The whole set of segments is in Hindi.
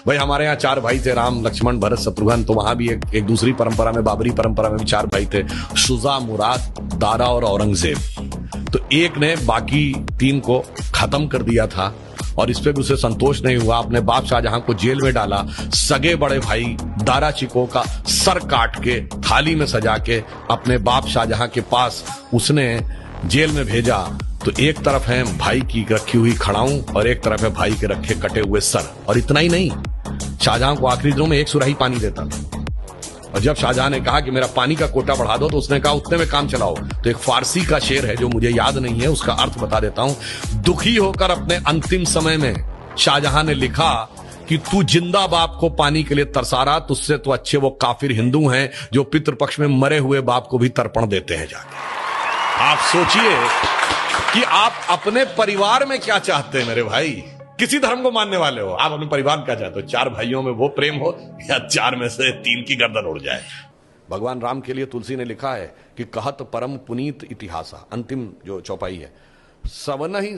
भाई हमारे यहाँ 4 भाई थे, राम लक्ष्मण भरत शत्रुघ्न। तो वहां भी एक दूसरी परंपरा में, बाबरी परंपरा में भी 4 भाई थे, शुजा, मुराद, दारा और औरंगजेब। तो एक ने बाकी 3 को खत्म कर दिया था और इस पे भी उसे संतोष नहीं हुआ। अपने बाप शाहजहां को जेल में डाला। सगे बड़े भाई दारा चिको का सर काट के थाली में सजा के अपने बाप शाहजहां के पास उसने जेल में भेजा। तो एक तरफ है भाई की रखी हुई खड़ाऊं और एक तरफ है भाई के रखे कटे हुए सर। और इतना ही नहीं, शाहजहां को आखिरी दिनों में 1 सुराही पानी देता था। और जब शाहजहां ने कहा कि मेरा पानी का कोटा बढ़ा दो, तो उसने कहा उतने में काम चलाओ। तो एक फारसी का शेर है जो मुझे याद नहीं है, उसका अर्थ बता देता हूं। दुखी होकर अपने अंतिम समय में शाहजहां ने लिखा कि तू जिंदा बाप को पानी के लिए तरसा रहा, तुझसे तो अच्छे वो काफिर हिंदू हैं जो पितृपक्ष में मरे हुए बाप को भी तर्पण देते हैं जाके। आप सोचिए कि आप अपने परिवार में क्या चाहते हैं मेरे भाई। किसी धर्म को मानने वाले हो, आप अपने परिवार में क्या चाहते हो? 4 भाइयों में वो प्रेम हो या 4 में से 3 की गर्दन उड़ जाए। भगवान राम के लिए तुलसी ने लिखा है कि कहत परम पुनीत इतिहासा, अंतिम जो चौपाई है, सवन ही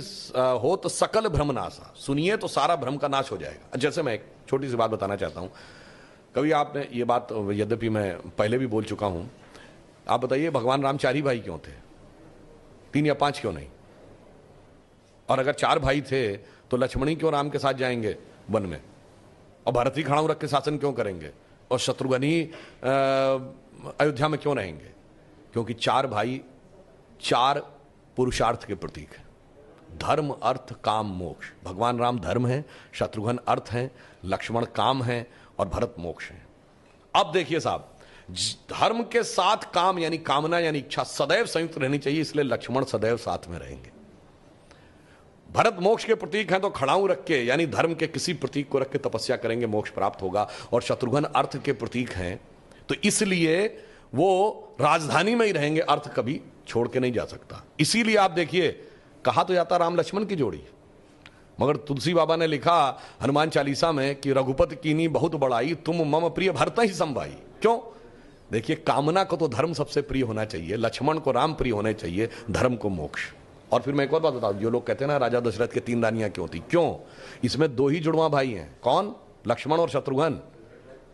हो तो सकल भ्रम नासा, सुनिए तो सारा भ्रम का नाश हो जाएगा। जैसे मैं एक छोटी सी बात बताना चाहता हूं। कभी आपने ये बात, यद्यपि मैं पहले भी बोल चुका हूं, आप बताइए भगवान राम 4 ही भाई क्यों थे? 3 या 5 क्यों नहीं? और अगर 4 भाई थे तो लक्ष्मणी क्यों राम के साथ जाएंगे वन में, और भरत ही खड़ाऊ रख के शासन क्यों करेंगे, और शत्रुघ्न ही अयोध्या में क्यों रहेंगे? क्योंकि 4 भाई 4 पुरुषार्थ के प्रतीक हैं। धर्म, अर्थ, काम, मोक्ष। भगवान राम धर्म है, शत्रुघ्न अर्थ है, लक्ष्मण काम है और भरत मोक्ष है। अब देखिए साहब, धर्म के साथ काम यानी कामना यानी इच्छा सदैव संयुक्त रहनी चाहिए, इसलिए लक्ष्मण सदैव साथ में रहेंगे। भरत मोक्ष के प्रतीक हैं, तो खड़ाऊ रख के यानी धर्म के किसी प्रतीक को रख के तपस्या करेंगे, मोक्ष प्राप्त होगा। और शत्रुघ्न अर्थ के प्रतीक हैं, तो इसलिए वो राजधानी में ही रहेंगे, अर्थ कभी छोड़ के नहीं जा सकता। इसीलिए आप देखिए, कहा तो जाता राम लक्ष्मण की जोड़ी, मगर तुलसी बाबा ने लिखा हनुमान चालीसा में कि रघुपति कीनी बहुत बड़ाई, तुम मम प्रिय भरत ही संभाई। क्यों? देखिए, कामना को तो धर्म सबसे प्रिय होना चाहिए, लक्ष्मण को राम प्रिय होने चाहिए, धर्म को मोक्ष। और फिर मैं एक और बात बताऊं, जो लोग कहते हैं ना राजा दशरथ के 3 रानियां क्यों थी, क्यों? इसमें 2 ही जुड़वा भाई हैं। कौन? लक्ष्मण और शत्रुघ्न।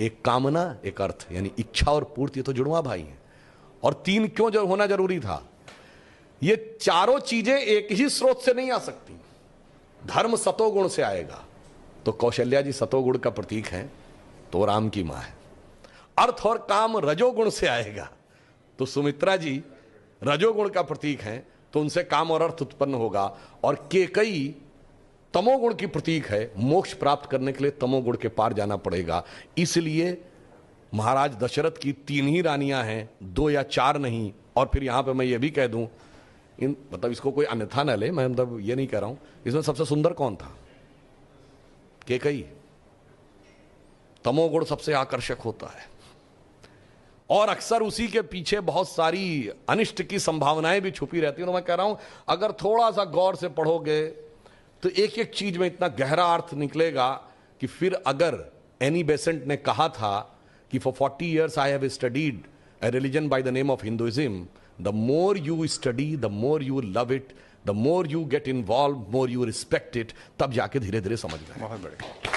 एक कामना, एक अर्थ, यानी इच्छा और पूर्ति, तो जुड़वा भाई हैं। और 3 क्यों जो होना जरूरी था? ये चारों चीजें एक ही स्रोत से नहीं आ सकती। धर्म सतोगुण से आएगा, तो कौशल्या जी सतोगुण का प्रतीक है, तो राम की मां है। अर्थ और काम रजोगुण से आएगा, तो सुमित्रा जी रजोगुण का प्रतीक है, तो उनसे काम और अर्थ उत्पन्न होगा। और केकई तमोगुण की प्रतीक है, मोक्ष प्राप्त करने के लिए तमोगुण के पार जाना पड़ेगा। इसलिए महाराज दशरथ की 3 ही रानियां हैं, 2 या 4 नहीं। और फिर यहां पे मैं ये भी कह दूं, मतलब इसको कोई अन्यथा न ले, मैं मतलब ये नहीं कह रहा हूं, इसमें सबसे सुंदर कौन था? केकई। तमोगुण सबसे आकर्षक होता है और अक्सर उसी के पीछे बहुत सारी अनिष्ट की संभावनाएं भी छुपी रहती हैं। और मैं कह रहा हूं, अगर थोड़ा सा गौर से पढ़ोगे तो एक एक चीज में इतना गहरा अर्थ निकलेगा कि फिर अगर एनी बेसेंट ने कहा था कि for 40 years I have studied A religion by the name of Hinduism, the more you study, the more you love it, the more you get involve, more you respect it, तब जाके धीरे धीरे समझ में। बहुत बढ़िया।